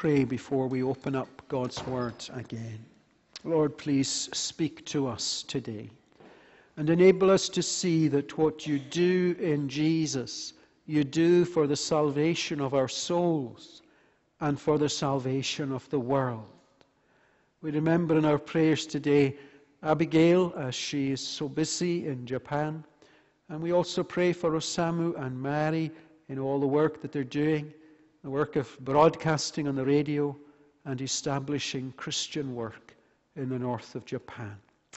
pray before we open up God's Word again. Lord, please speak to us today and enable us to see that what you do in Jesus, you do for the salvation of our souls and for the salvation of the world. We remember in our prayers today Abigail, as she is so busy in Japan. And we also pray for Osamu and Mary in all the work that they're doing, the work of broadcasting on the radio and establishing Christian work in the north of Japan.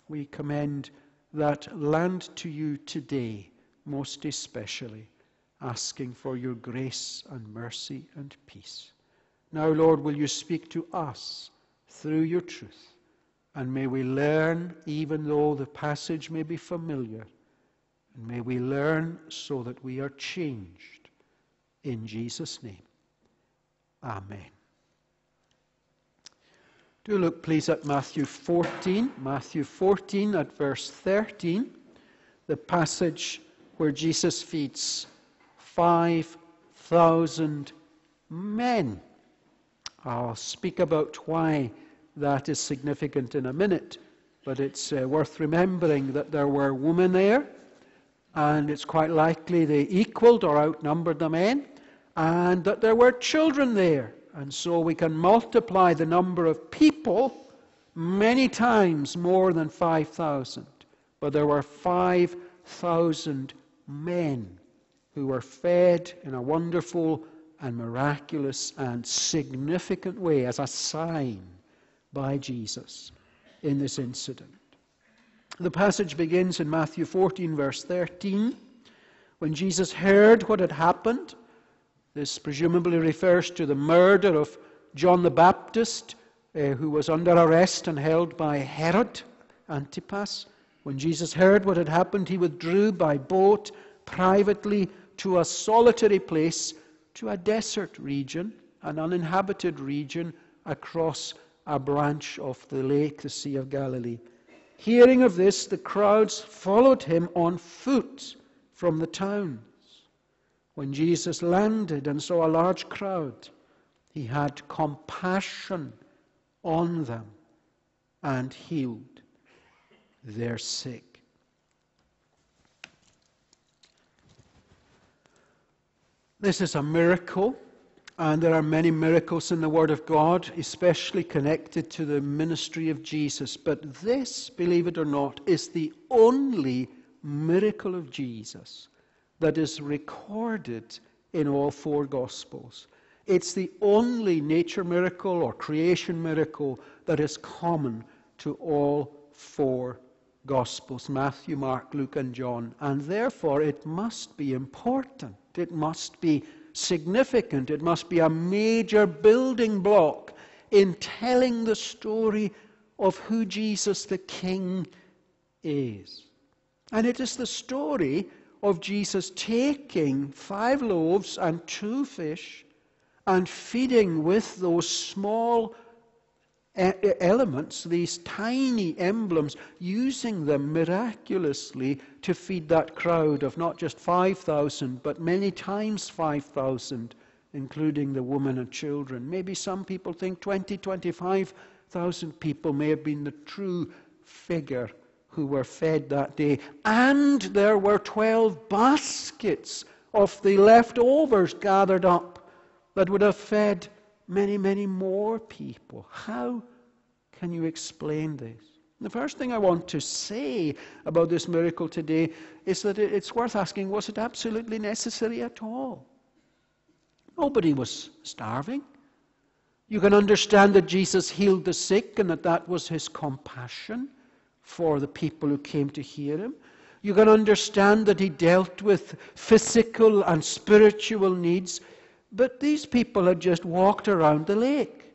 We commend that land to you today, most especially, asking for your grace and mercy and peace. Now, Lord, will you speak to us through your truth? And may we learn, even though the passage may be familiar, and may we learn so that we are changed. In Jesus' name, amen. Do look, please, at Matthew 14. Matthew 14 at verse 13, the passage where Jesus feeds 5,000 men. I'll speak about why that is significant in a minute, but it's worth remembering that there were women there, and it's quite likely they equaled or outnumbered the men, and that there were children there. And so we can multiply the number of people many times more than 5,000. But there were 5,000 men who were fed in a wonderful and miraculous and significant way as a sign by Jesus in this incident. The passage begins in Matthew 14, verse 13. When Jesus heard what had happened, this presumably refers to the murder of John the Baptist, who was under arrest and held by Herod Antipas. When Jesus heard what had happened, he withdrew by boat privately to a solitary place, to a desert region, an uninhabited region across a branch of the lake, the Sea of Galilee. Hearing of this, the crowds followed him on foot from the towns. When Jesus landed and saw a large crowd, he had compassion on them and healed their sick. This is a miracle, and there are many miracles in the Word of God, especially connected to the ministry of Jesus. But this, believe it or not, is the only miracle of Jesus that is recorded in all four Gospels. It's the only nature miracle or creation miracle that is common to all four Gospels: Matthew, Mark, Luke, and John. And therefore it must be important. It must be significant. It must be a major building block in telling the story of who Jesus the King is. And it is the story of Jesus taking 5 loaves and 2 fish and feeding with those small elements, these tiny emblems, using them miraculously to feed that crowd of not just 5,000, but many times 5,000, including the women and children. Maybe some people think 25,000 people may have been the true figure who were fed that day. And there were 12 baskets of the leftovers gathered up that would have fed many, many more people. How can you explain this? The first thing I want to say about this miracle today is that it's worth asking, was it absolutely necessary at all? Nobody was starving. You can understand that Jesus healed the sick and that was his compassion for the people who came to hear him. You can understand that he dealt with physical and spiritual needs. But these people had just walked around the lake.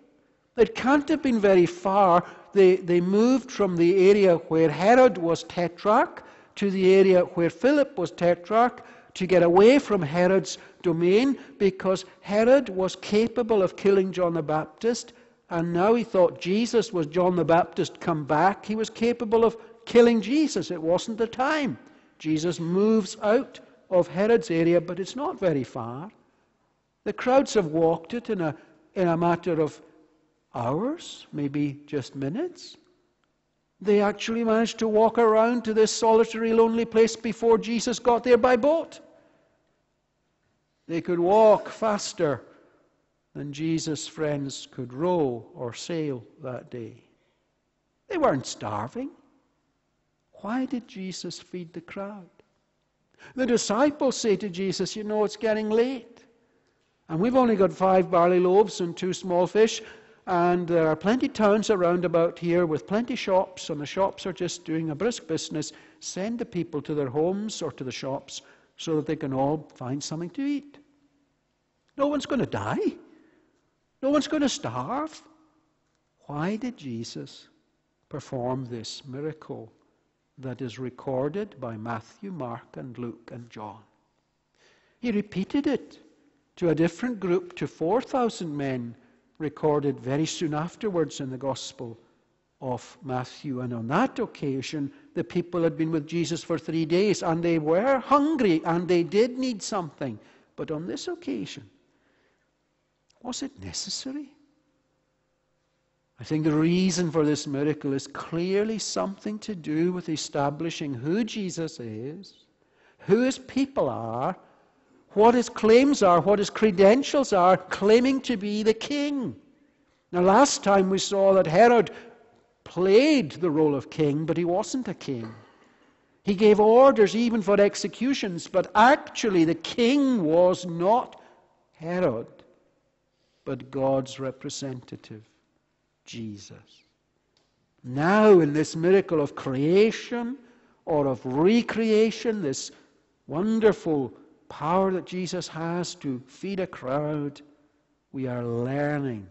It can't have been very far. They moved from the area where Herod was tetrarch to the area where Philip was tetrarch to get away from Herod's domain, because Herod was capable of killing John the Baptist, and now he thought Jesus was John the Baptist come back. He was capable of killing Jesus. It wasn't the time. Jesus moves out of Herod's area, but it's not very far. The crowds have walked it in a in a matter of hours, maybe just minutes. They actually managed to walk around to this solitary, lonely place before Jesus got there by boat. They could walk faster than Jesus' friends could row or sail that day. They weren't starving. Why did Jesus feed the crowd? The disciples say to Jesus, you know, it's getting late. And we've only got 5 barley loaves and 2 small fish. And there are plenty towns around about here with plenty shops. And the shops are just doing a brisk business. Send the people to their homes or to the shops so that they can all find something to eat. No one's going to die. No one's going to starve. Why did Jesus perform this miracle that is recorded by Matthew, Mark, and Luke, and John? He repeated it to a different group, to 4,000 men, recorded very soon afterwards in the Gospel of Matthew. And on that occasion, the people had been with Jesus for 3 days, and they were hungry, and they did need something. But on this occasion, was it necessary? I think the reason for this miracle is clearly something to do with establishing who Jesus is, who his people are, what his claims are, what his credentials are, claiming to be the king. Now, last time we saw that Herod played the role of king, but he wasn't a king. He gave orders even for executions, but actually the king was not Herod, but God's representative, Jesus. Now, in this miracle of creation or of recreation, this wonderful power that Jesus has to feed a crowd, we are learning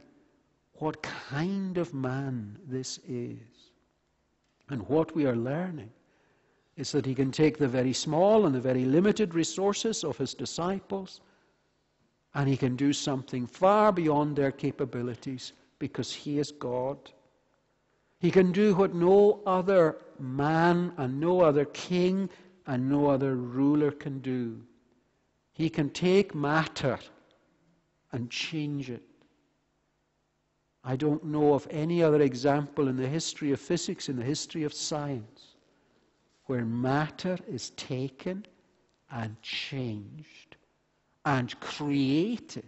what kind of man this is. And what we are learning is that he can take the very small and the very limited resources of his disciples, and he can do something far beyond their capabilities because he is God. He can do what no other man and no other king and no other ruler can do. He can take matter and change it. I don't know of any other example in the history of physics, in the history of science, where matter is taken and changed and created.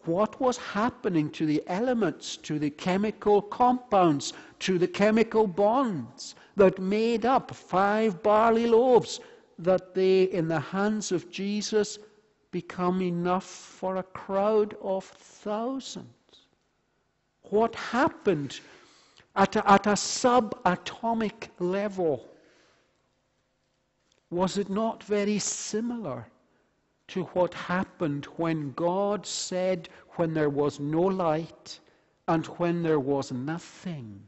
What was happening to the elements, to the chemical compounds, to the chemical bonds that made up 5 barley loaves, that they, in the hands of Jesus, become enough for a crowd of thousands? What happened at a subatomic level? Was it not very similar to what happened when God said, when there was no light and when there was nothing,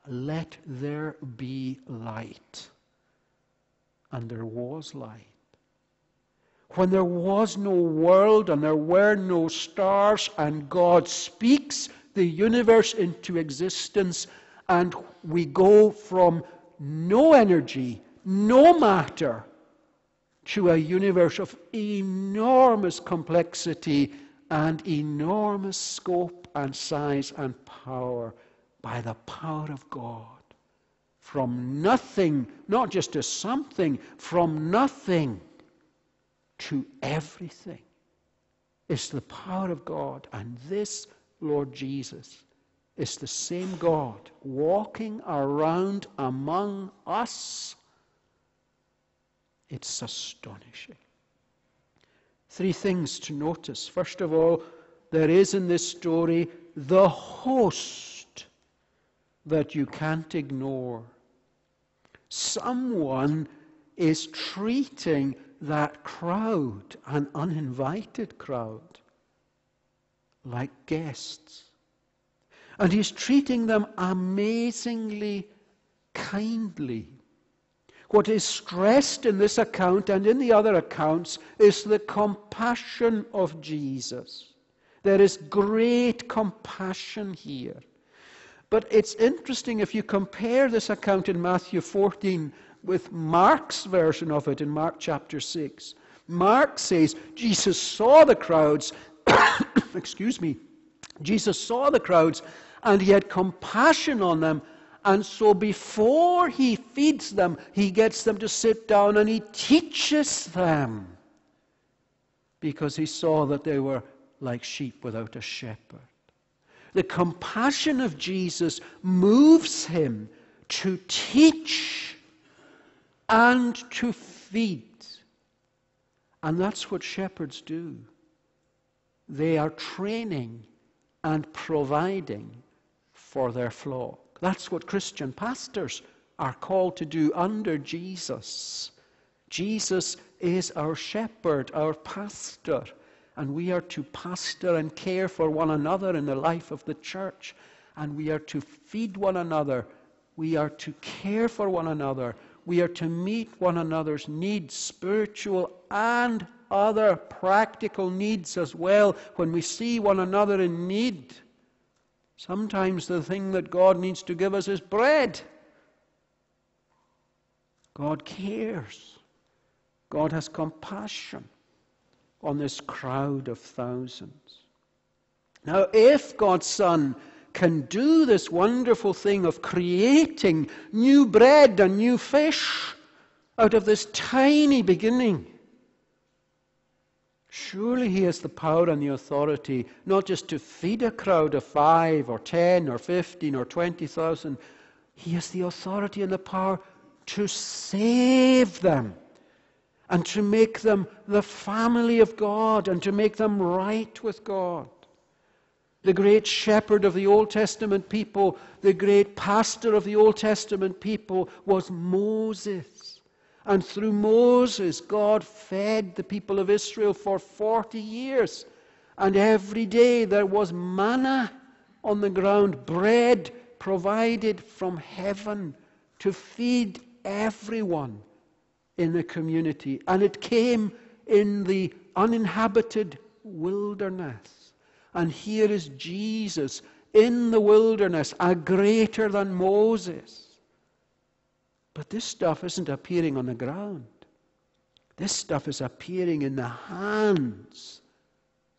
let there be light? And there was light. When there was no world and there were no stars, and God speaks the universe into existence, and we go from no energy, no matter, to a universe of enormous complexity and enormous scope and size and power by the power of God. From nothing, not just to something, from nothing to everything is the power of God. And this Lord Jesus is the same God walking around among us. It's astonishing. 3 things to notice. First of all, there is in this story the host that you can't ignore. Someone is treating that crowd, an uninvited crowd, like guests. And he's treating them amazingly kindly. What is stressed in this account and in the other accounts is the compassion of Jesus. There is great compassion here. But it's interesting if you compare this account in Matthew 14 with Mark's version of it in Mark chapter 6. Mark says Jesus saw the crowds excuse me, Jesus saw the crowds and he had compassion on them. And so before he feeds them, he gets them to sit down and he teaches them. Because he saw that they were like sheep without a shepherd. The compassion of Jesus moves him to teach and to feed. And that's what shepherds do. They are training and providing for their flock. That's what Christian pastors are called to do under Jesus. Jesus is our shepherd, our pastor, and we are to pastor and care for one another in the life of the church, and we are to feed one another. We are to care for one another. We are to meet one another's needs, spiritual and other practical needs as well. When we see one another in need, sometimes the thing that God needs to give us is bread. God cares. God has compassion on this crowd of thousands. Now, if God's Son can do this wonderful thing of creating new bread and new fish out of this tiny beginning, surely he has the power and the authority not just to feed a crowd of 5 or 10 or 15 or 20,000. He has the authority and the power to save them and to make them the family of God and to make them right with God. The great shepherd of the Old Testament people, the great pastor of the Old Testament people was Moses. And through Moses, God fed the people of Israel for 40 years. And every day there was manna on the ground, bread provided from heaven to feed everyone in the community. And it came in the uninhabited wilderness. And here is Jesus in the wilderness, a greater than Moses. But this stuff isn't appearing on the ground. This stuff is appearing in the hands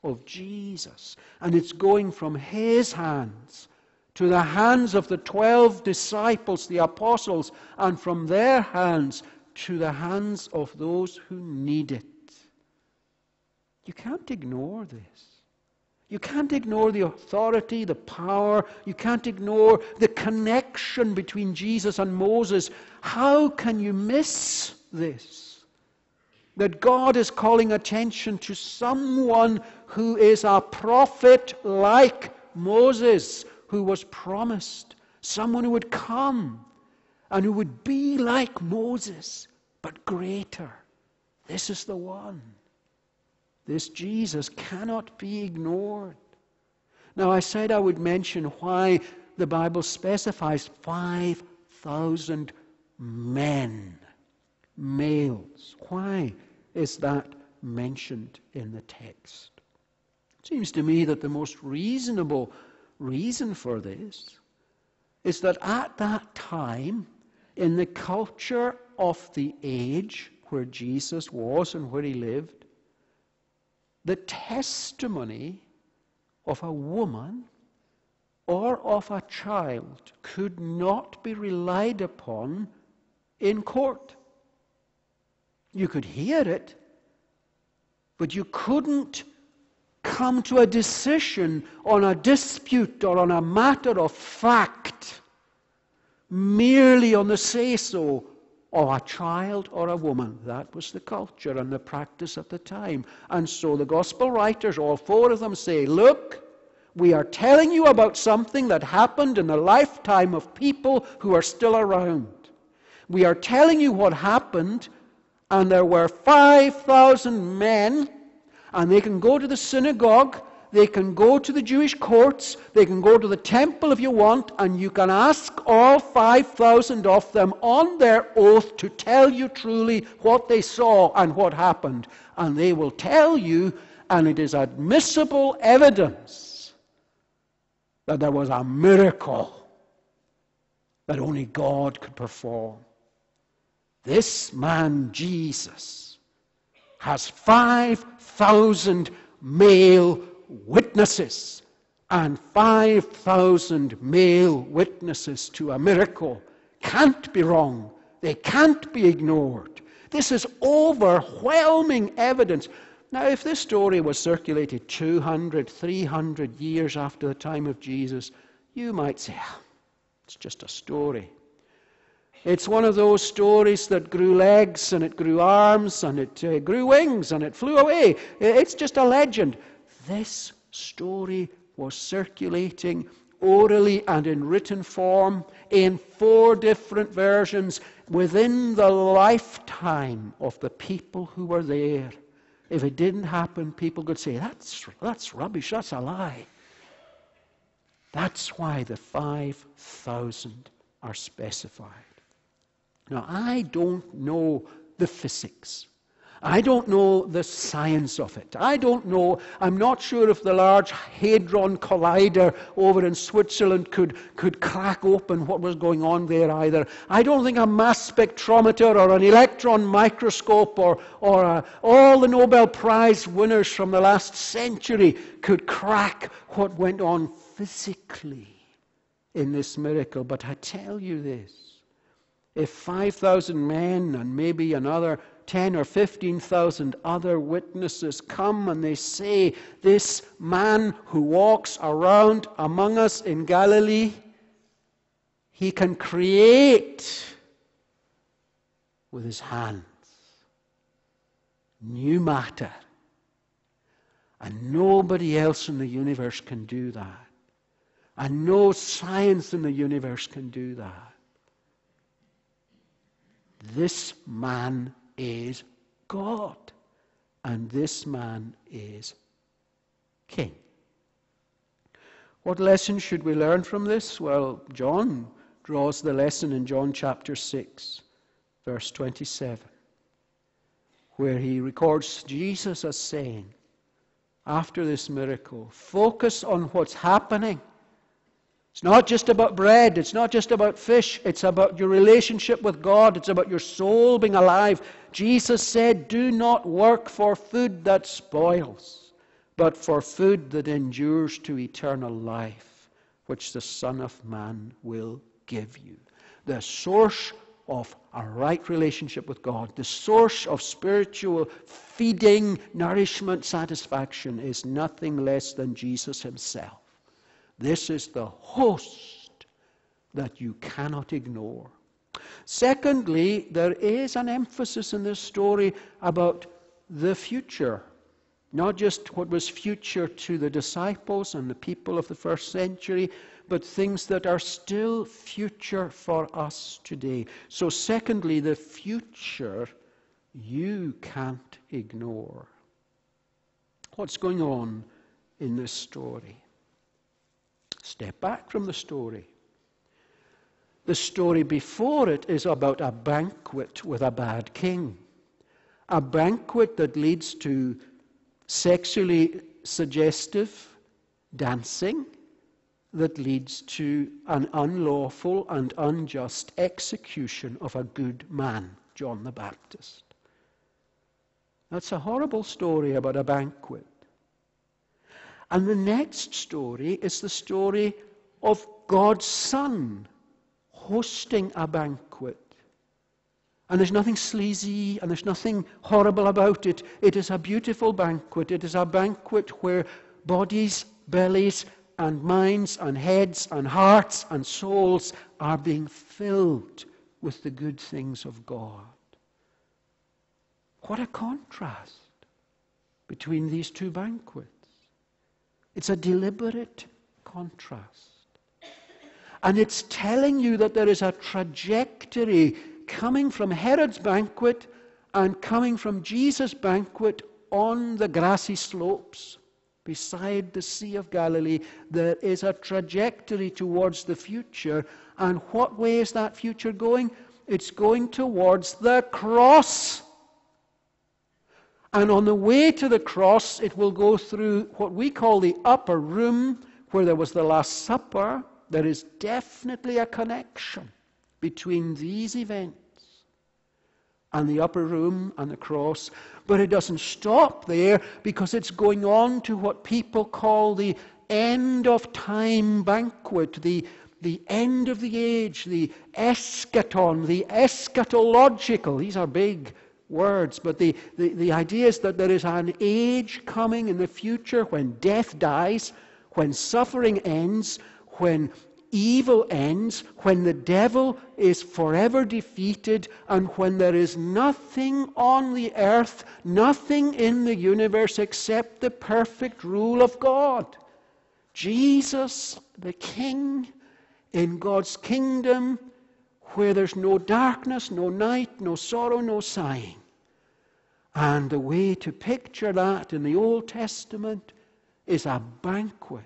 of Jesus. And it's going from his hands to the hands of the 12 disciples, the apostles, and from their hands to the hands of those who need it. You can't ignore this. You can't ignore the authority, the power. You can't ignore the connection between Jesus and Moses. How can you miss this? That God is calling attention to someone who is a prophet like Moses, who was promised. Someone who would come and who would be like Moses, but greater. This is the one. This Jesus cannot be ignored. Now, I said I would mention why the Bible specifies 5,000 men, males. Why is that mentioned in the text? It seems to me that the most reasonable reason for this is that at that time, in the culture of the age where Jesus was and where he lived, the testimony of a woman or of a child could not be relied upon in court. You could hear it, but you couldn't come to a decision on a dispute or on a matter of fact merely on the say-so of a child or a woman. That was the culture and the practice at the time. And so the gospel writers, all 4 of them, say, look, we are telling you about something that happened in the lifetime of people who are still around. We are telling you what happened, and there were 5,000 men, and they can go to the synagogue, they can go to the Jewish courts, they can go to the temple if you want, and you can ask all 5,000 of them on their oath to tell you truly what they saw and what happened. And they will tell you, and it is admissible evidence, that there was a miracle that only God could perform. This man, Jesus, has 5,000 male witnesses. And 5,000 male witnesses to a miracle can't be wrong. They can't be ignored. This is overwhelming evidence. Now, if this story was circulated 200, 300 years after the time of Jesus, you might say, it's just a story. It's one of those stories that grew legs and it grew arms and it grew wings and it flew away. It's just a legend. This story was circulating orally and in written form in 4 different versions within the lifetime of the people who were there. If it didn't happen, people could say, that's rubbish, that's a lie. That's why the 5,000 are specified. Now, I don't know the physics. I don't know the science of it. I'm not sure if the Large Hadron Collider over in Switzerland could crack open what was going on there either. I don't think a mass spectrometer or an electron microscope or all the Nobel Prize winners from the last century could crack what went on physically in this miracle. But I tell you this, if 5,000 men and maybe another 10 or 15,000 other witnesses come and they say, this man who walks around among us in Galilee, he can create with his hands new matter. And nobody else in the universe can do that. And no science in the universe can do that. This man is God, and this man is King. What lesson should we learn from this? Well, John draws the lesson in John chapter 6, verse 27, where he records Jesus as saying, after this miracle, focus on what's happening. It's not just about bread. It's not just about fish. It's about your relationship with God. It's about your soul being alive. Jesus said, do not work for food that spoils, but for food that endures to eternal life, which the Son of Man will give you. The source of a right relationship with God, the source of spiritual feeding, nourishment, satisfaction is nothing less than Jesus himself. This is the host that you cannot ignore. Secondly, there is an emphasis in this story about the future. Not just what was future to the disciples and the people of the first century, but things that are still future for us today. So secondly, the future you can't ignore. What's going on in this story? Step back from the story. The story before it is about a banquet with a bad king. A banquet that leads to sexually suggestive dancing, that leads to an unlawful and unjust execution of a good man, John the Baptist. That's a horrible story about a banquet. And the next story is the story of God's Son hosting a banquet. And there's nothing sleazy and there's nothing horrible about it. It is a beautiful banquet. It is a banquet where bodies, bellies, and minds, and heads, and hearts, and souls are being filled with the good things of God. What a contrast between these two banquets. It's a deliberate contrast. And it's telling you that there is a trajectory coming from Herod's banquet and coming from Jesus' banquet on the grassy slopes beside the Sea of Galilee. There is a trajectory towards the future. And what way is that future going? It's going towards the cross. And on the way to the cross, it will go through what we call the upper room, where there was the Last Supper. There is definitely a connection between these events. and the upper room and the cross. But it doesn't stop there, because it's going on to what people call the end of time banquet, the end of the age, the eschaton, the eschatological. These are big words, but the idea is that there is an age coming in the future when death dies, when suffering ends, when evil ends, when the devil is forever defeated, and when there is nothing on the earth, nothing in the universe except the perfect rule of God. Jesus, the King, in God's kingdom, where there's no darkness, no night, no sorrow, no sighing. And the way to picture that in the Old Testament is a banquet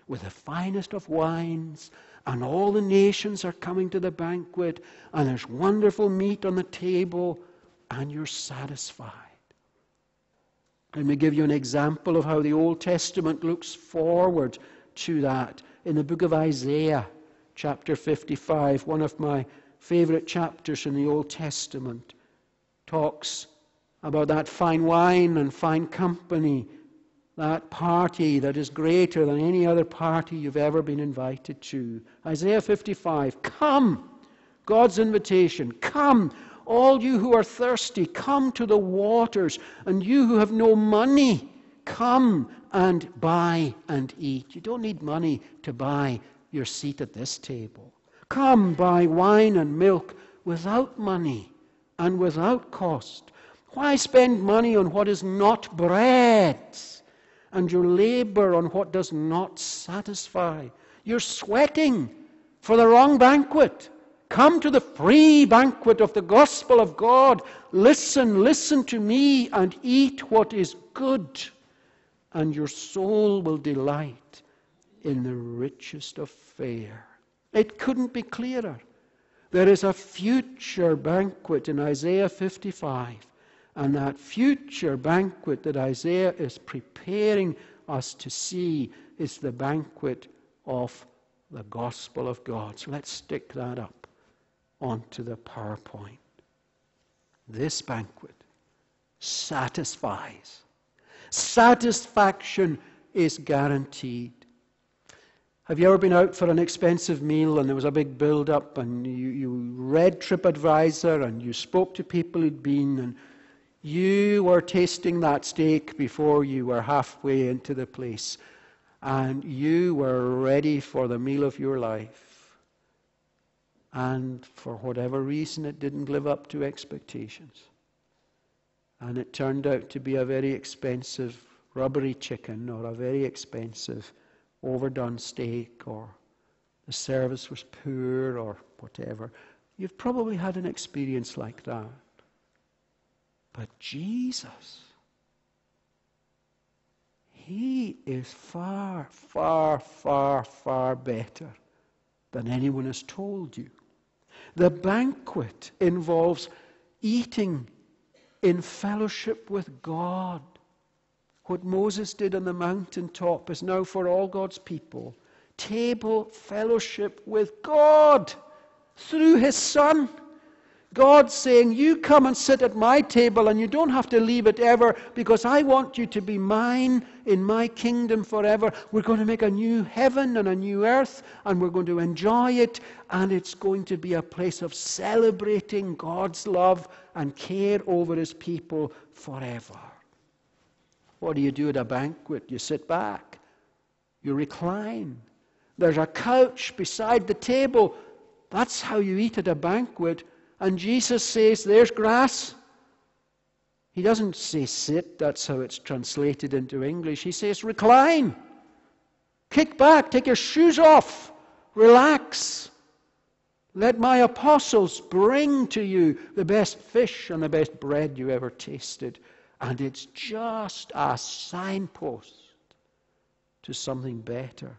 with the finest of wines, and all the nations are coming to the banquet, and there's wonderful meat on the table, and you're satisfied. Let me give you an example of how the Old Testament looks forward to that. In the book of Isaiah, chapter 55, one of my favorite chapters in the Old Testament, talks about that fine wine and fine company, that party that is greater than any other party you've ever been invited to. Isaiah 55, come, God's invitation, come, all you who are thirsty, come to the waters, and you who have no money, come and buy and eat. You don't need money to buy your seat at this table. Come, buy wine and milk without money and without cost. Why spend money on what is not bread, and your labor on what does not satisfy? You're sweating for the wrong banquet. Come to the free banquet of the gospel of God. Listen to me, and eat what is good, and your soul will delight in the richest of fare. It couldn't be clearer. There is a future banquet in Isaiah 55. And that future banquet that Isaiah is preparing us to see is the banquet of the gospel of God. So let's stick that up onto the PowerPoint. This banquet satisfies. Satisfaction is guaranteed. Have you ever been out for an expensive meal and there was a big build-up, and you read TripAdvisor and you spoke to people who'd been, and you were tasting that steak before you were halfway into the place, and you were ready for the meal of your life, and for whatever reason it didn't live up to expectations, and it turned out to be a very expensive rubbery chicken, or a very expensive overdone steak, or the service was poor, or whatever. You've probably had an experience like that. But Jesus, He is far, far, far, far better than anyone has told you. The banquet involves eating in fellowship with God. What Moses did on the mountaintop is now for all God's people. Table fellowship with God through His Son. God saying, you come and sit at my table, and you don't have to leave it ever, because I want you to be mine in my kingdom forever. We're going to make a new heaven and a new earth, and we're going to enjoy it, and it's going to be a place of celebrating God's love and care over His people forever. What do you do at a banquet? You sit back. You recline. There's a couch beside the table. That's how you eat at a banquet. And Jesus says, there's grass. He doesn't say sit. That's how it's translated into English. He says recline. Kick back. Take your shoes off. Relax. Let my apostles bring to you the best fish and the best bread you ever tasted. And it's just a signpost to something better.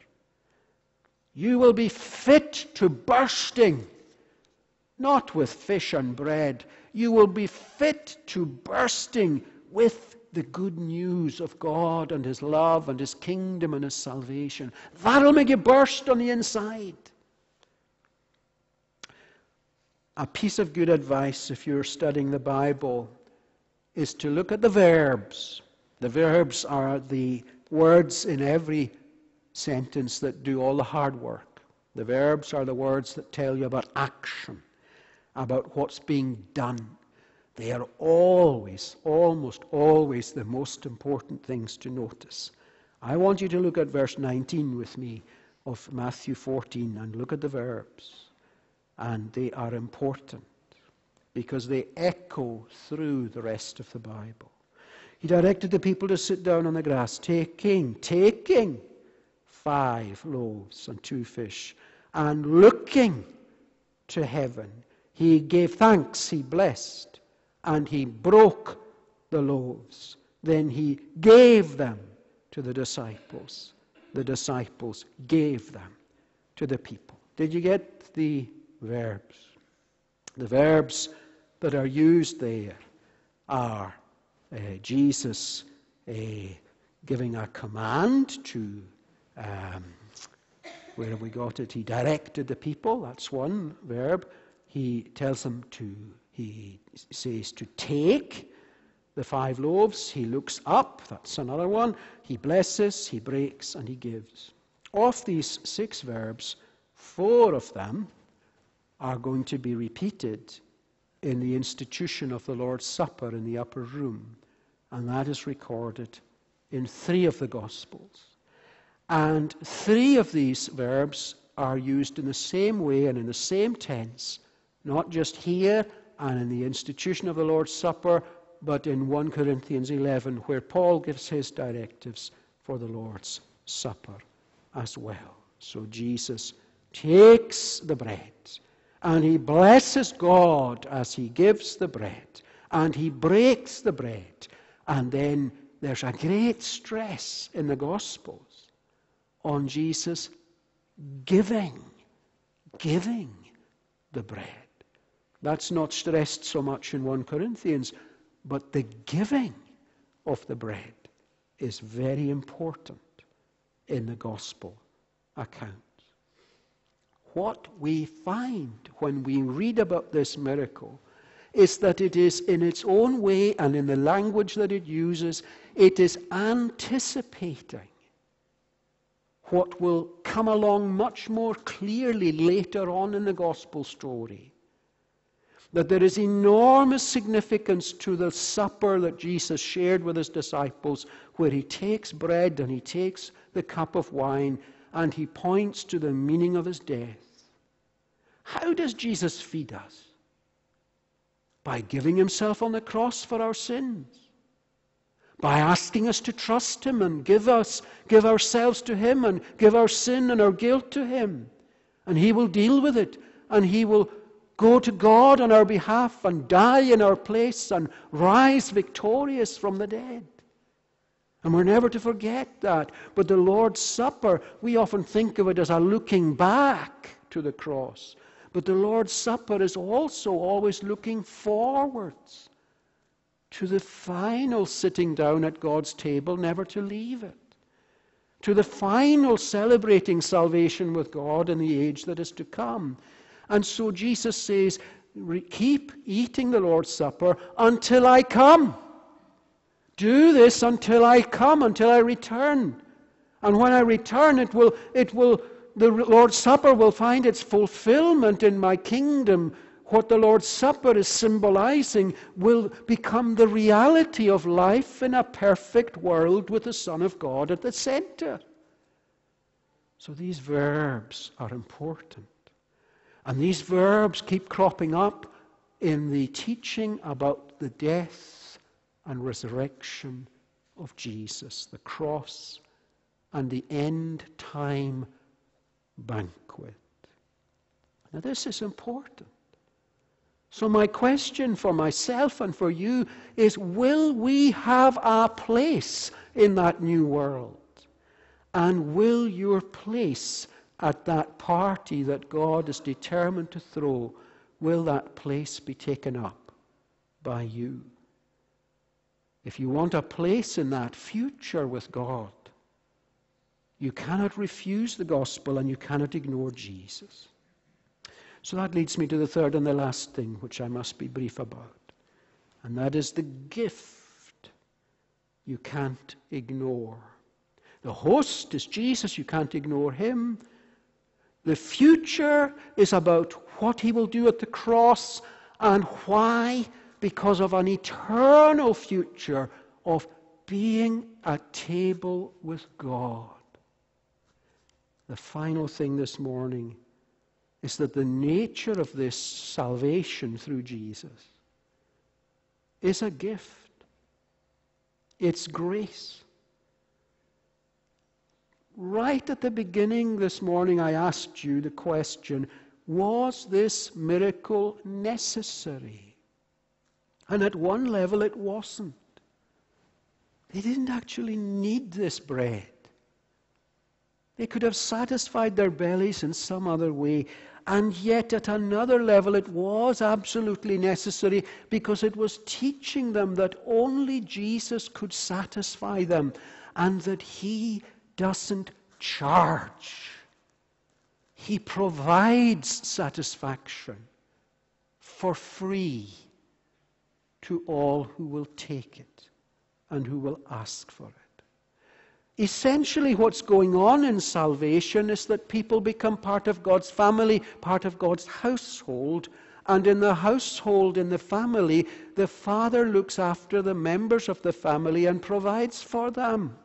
You will be fit to bursting. Not with fish and bread. You will be fit to bursting with the good news of God and His love and His kingdom and His salvation. That'll make you burst on the inside. A piece of good advice if you're studying the Bible is to look at the verbs. The verbs are the words in every sentence that do all the hard work. The verbs are the words that tell you about action, about what's being done. They are always, almost always, the most important things to notice. I want you to look at verse 19 with me of Matthew 14 and look at the verbs. And they are important because they echo through the rest of the Bible. He directed the people to sit down on the grass, taking 5 loaves and 2 fish, and looking to heaven, he gave thanks, he blessed, and he broke the loaves. Then he gave them to the disciples. The disciples gave them to the people. Did you get the verbs? The verbs that are used there are Jesus giving a command to, where have we got it? He directed the people, that's one verb. He tells them he says to take the 5 loaves. He looks up, that's another one. He blesses, he breaks, and he gives. Of these 6 verbs, 4 of them are going to be repeated in the institution of the Lord's Supper in the upper room. And that is recorded in 3 of the Gospels. And 3 of these verbs are used in the same way and in the same tense, not just here and in the institution of the Lord's Supper, but in 1 Corinthians 11, where Paul gives his directives for the Lord's Supper as well. So Jesus takes the bread, and he blesses God as he gives the bread, and he breaks the bread. And then there's a great stress in the Gospels on Jesus giving the bread. That's not stressed so much in 1 Corinthians, but the giving of the bread is very important in the Gospel account. What we find when we read about this miracle is that it is in its own way and in the language that it uses, it is anticipating what will come along much more clearly later on in the gospel story. That there is enormous significance to the supper that Jesus shared with his disciples, where he takes bread and he takes the cup of wine and he points to the meaning of his death. How does Jesus feed us? By giving himself on the cross for our sins. By asking us to trust him and give ourselves to him and give our sin and our guilt to him. And he will deal with it, and he will go to God on our behalf and die in our place and rise victorious from the dead. And we're never to forget that. But the Lord's Supper, we often think of it as a looking back to the cross. But the Lord's Supper is also always looking forwards to the final sitting down at God's table, never to leave it. To the final celebrating salvation with God in the age that is to come. And so Jesus says, keep eating the Lord's Supper until I come. Do this until I come, until I return. And when I return, the Lord's Supper will find its fulfillment in my kingdom. What the Lord's Supper is symbolizing will become the reality of life in a perfect world with the Son of God at the center. So these verbs are important. And these verbs keep cropping up in the teaching about the death and resurrection of Jesus, the cross and the end time banquet. Now this is important. So my question for myself and for you is, will we have a place in that new world? And will your place at that party that God is determined to throw, will that place be taken up by you? If you want a place in that future with God, you cannot refuse the gospel and you cannot ignore Jesus. So that leads me to the third and the last thing, which I must be brief about. And that is the gift you can't ignore. The host is Jesus. You can't ignore him. The future is about what he will do at the cross and why. Because of an eternal future of being at table with God. The final thing this morning is that the nature of this salvation through Jesus is a gift. It's grace. Right at the beginning this morning, I asked you the question, was this miracle necessary? And at one level it wasn't. They didn't actually need this bread. They could have satisfied their bellies in some other way. And yet at another level it was absolutely necessary, because it was teaching them that only Jesus could satisfy them, and that he doesn't charge. He provides satisfaction for free to all who will take it and who will ask for it. Essentially, what's going on in salvation is that people become part of God's family, part of God's household. And in the household, in the family, the father looks after the members of the family and provides for them.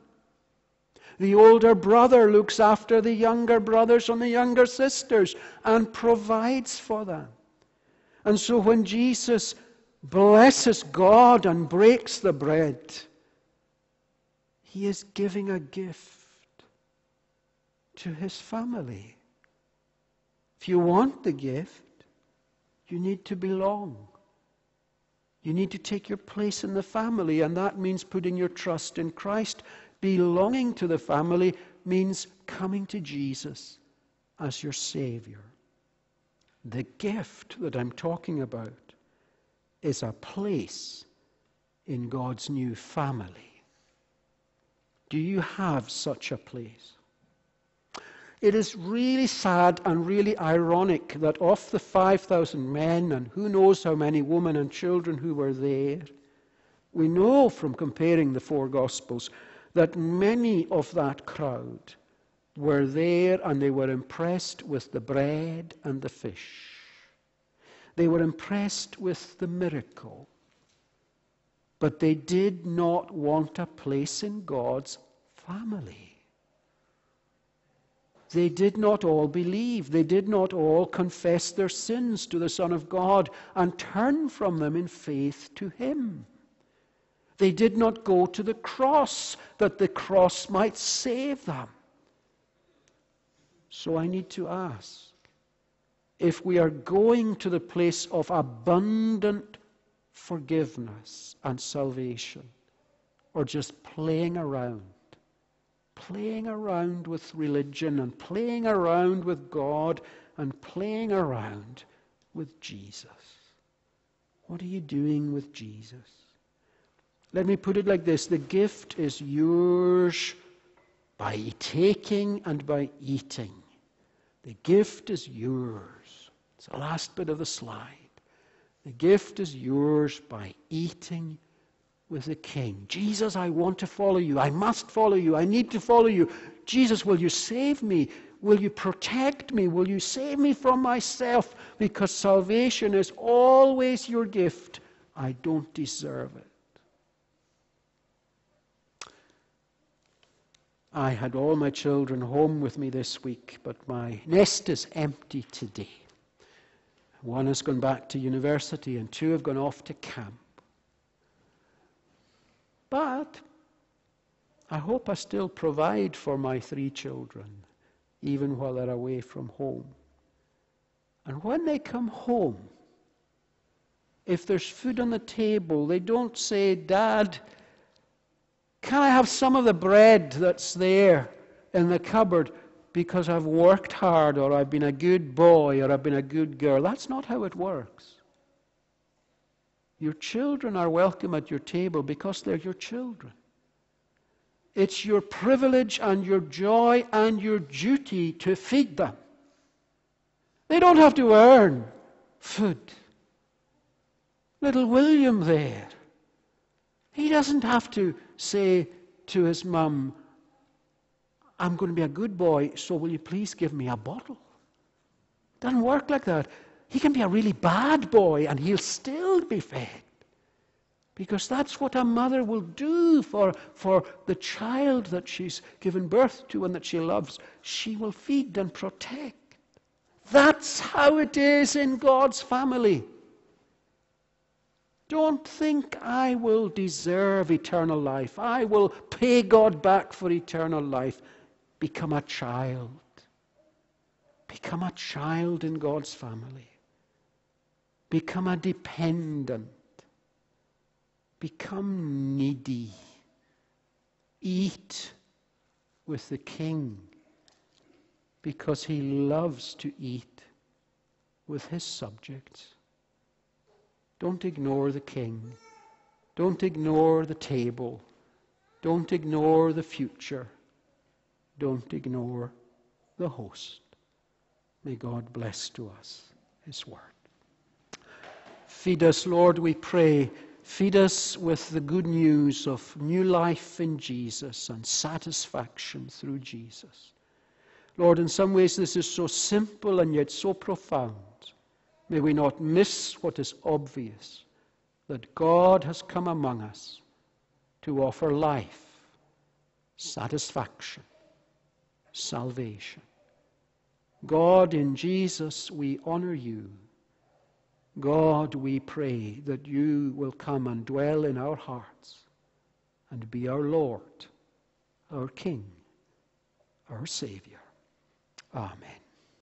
The older brother looks after the younger brothers and the younger sisters and provides for them. And so when Jesus blesses God and breaks the bread, he is giving a gift to his family. If you want the gift, you need to belong. You need to take your place in the family, and that means putting your trust in Christ. Belonging to the family means coming to Jesus as your Savior. The gift that I'm talking about is a place in God's new family. Do you have such a place? It is really sad and really ironic that of the 5,000 men and who knows how many women and children who were there, we know from comparing the four Gospels that many of that crowd were there and they were impressed with the bread and the fish. They were impressed with the miracle. But they did not want a place in God's family. They did not all believe. They did not all confess their sins to the Son of God and turn from them in faith to him. They did not go to the cross that the cross might save them. So I need to ask, if we are going to the place of abundant forgiveness and salvation, or just playing around with religion and playing around with God and playing around with Jesus. What are you doing with Jesus? Let me put it like this. The gift is yours by taking and by eating. The gift is yours. It's the last bit of the slide. The gift is yours by eating with the King. Jesus, I want to follow you. I must follow you. I need to follow you. Jesus, will you save me? Will you protect me? Will you save me from myself? Because salvation is always your gift. I don't deserve it. I had all my children home with me this week, but my nest is empty today. One has gone back to university and two have gone off to camp. But I hope I still provide for my 3 children, even while they're away from home. And when they come home, if there's food on the table, they don't say, Dad, can I have some of the bread that's there in the cupboard because I've worked hard, or I've been a good boy, or I've been a good girl? That's not how it works. Your children are welcome at your table because they're your children. It's your privilege and your joy and your duty to feed them. They don't have to earn food. Little William there, he doesn't have to say to his mum, I'm going to be a good boy, so will you please give me a bottle? It doesn't work like that. He can be a really bad boy and he'll still be fed. Because that's what a mother will do for the child that she's given birth to and that she loves. She will feed and protect. That's how it is in God's family. Don't think I will deserve eternal life. I will pay God back for eternal life. Become a child. Become a child in God's family. Become a dependent. Become needy. Eat with the King, because he loves to eat with his subjects. Don't ignore the King. Don't ignore the table. Don't ignore the future. Don't ignore the host. May God bless to us his word. Feed us, Lord, we pray. Feed us with the good news of new life in Jesus and satisfaction through Jesus. Lord, in some ways this is so simple and yet so profound. May we not miss what is obvious, that God has come among us to offer life, satisfaction, salvation. God, in Jesus, we honor you. God, we pray that you will come and dwell in our hearts and be our Lord, our King, our Savior. Amen.